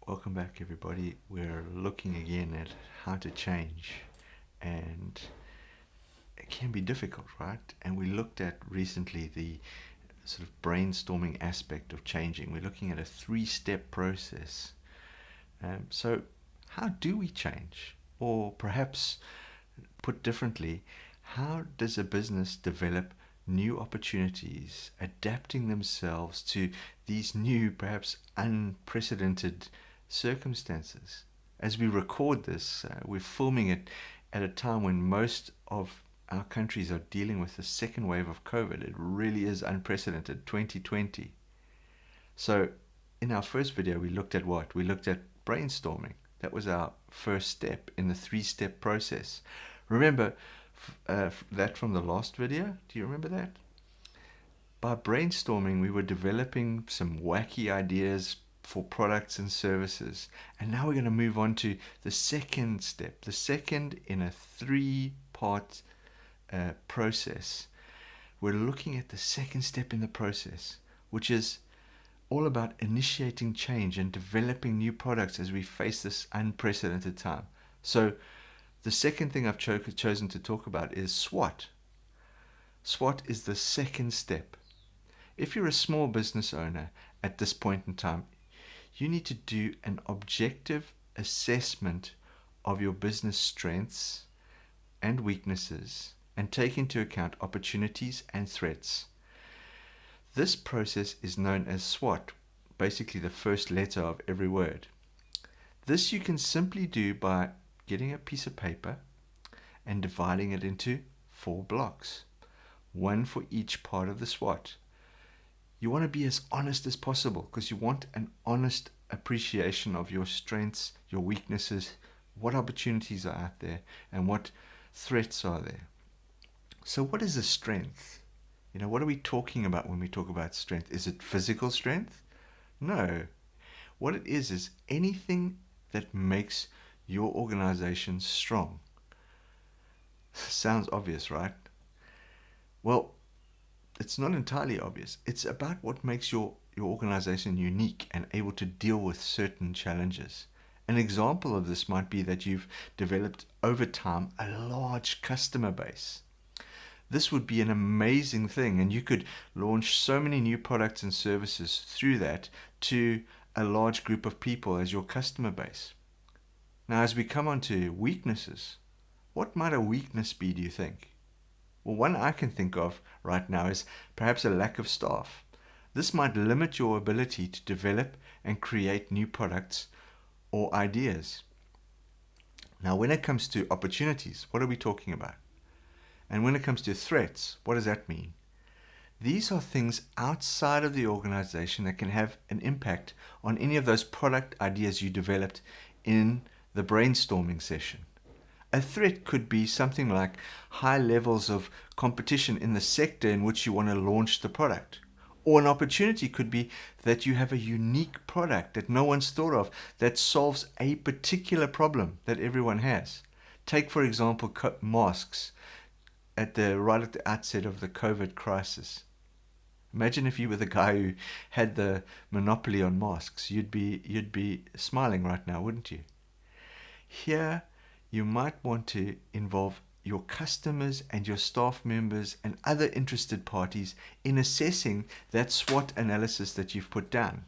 Welcome back, everybody. We're looking again at how to change, and it can be difficult, right? And we looked at recently the sort of brainstorming aspect of changing. We're looking at a three-step process. So, how do we change? Or perhaps put differently, how does a business develop new opportunities, adapting themselves to these new, perhaps unprecedented circumstances? As we record this, we're filming it at a time when most of our countries are dealing with the second wave of COVID. It really is unprecedented, 2020. So, in our first video, we looked at what? We looked at brainstorming. That was our first step in the three-step process. Remember that from the last video? Do you remember that? By brainstorming, we were developing some wacky ideas for products and services. And now we're going to move on to the second step, the second in a three-part process. We're looking at the second step in the process, which is all about initiating change and developing new products as we face this unprecedented time. So the second thing I've chosen to talk about is SWOT. SWOT is the second step. If you're a small business owner at this point in time, you need to do an objective assessment of your business strengths and weaknesses and take into account opportunities and threats. This process is known as SWOT, basically the first letter of every word. This you can simply do by getting a piece of paper and dividing it into 4 blocks, one for each part of the SWOT. You want to be as honest as possible because you want an honest appreciation of your strengths, your weaknesses, what opportunities are out there, and what threats are there. So what is a strength? What are we talking about when we talk about strength? Is it physical strength? No. What it is anything that makes your organization strong. Sounds obvious, right? Well, it's not entirely obvious. It's about what makes your organization unique and able to deal with certain challenges. An example of this might be that you've developed over time a large customer base. This would be an amazing thing, and you could launch so many new products and services through that to a large group of people as your customer base. Now, as we come on to weaknesses, what might a weakness be, do you think? Well, one I can think of right now is perhaps a lack of staff. This might limit your ability to develop and create new products or ideas. Now, when it comes to opportunities, what are we talking about? And when it comes to threats, what does that mean? These are things outside of the organization that can have an impact on any of those product ideas you developed in the brainstorming session. A threat could be something like high levels of competition in the sector in which you want to launch the product. Or an opportunity could be that you have a unique product that no one's thought of that solves a particular problem that everyone has. Take, for example, masks. Right at the outset of the COVID crisis. Imagine if you were the guy who had the monopoly on masks. You'd be smiling right now, wouldn't you? Here, you might want to involve your customers and your staff members and other interested parties in assessing that SWOT analysis that you've put down.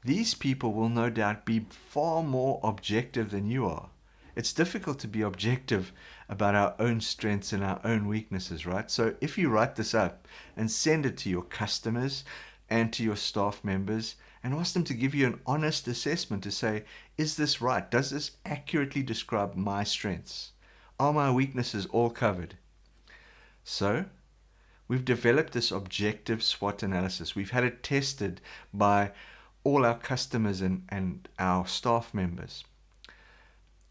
These people will no doubt be far more objective than you are. It's difficult to be objective about our own strengths and our own weaknesses, right? So if you write this up and send it to your customers and to your staff members and ask them to give you an honest assessment to say, is this right? Does this accurately describe my strengths? Are my weaknesses all covered? So we've developed this objective SWOT analysis. We've had it tested by all our customers and our staff members.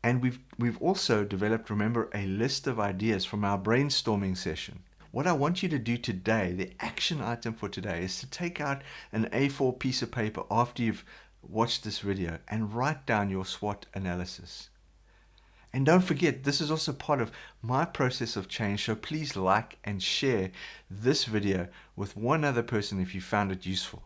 And we've also developed, remember, a list of ideas from our brainstorming session. What I want you to do today, the action item for today, is to take out an A4 piece of paper after you've watched this video and write down your SWOT analysis. And don't forget, this is also part of my process of change, so please like and share this video with one other person if you found it useful.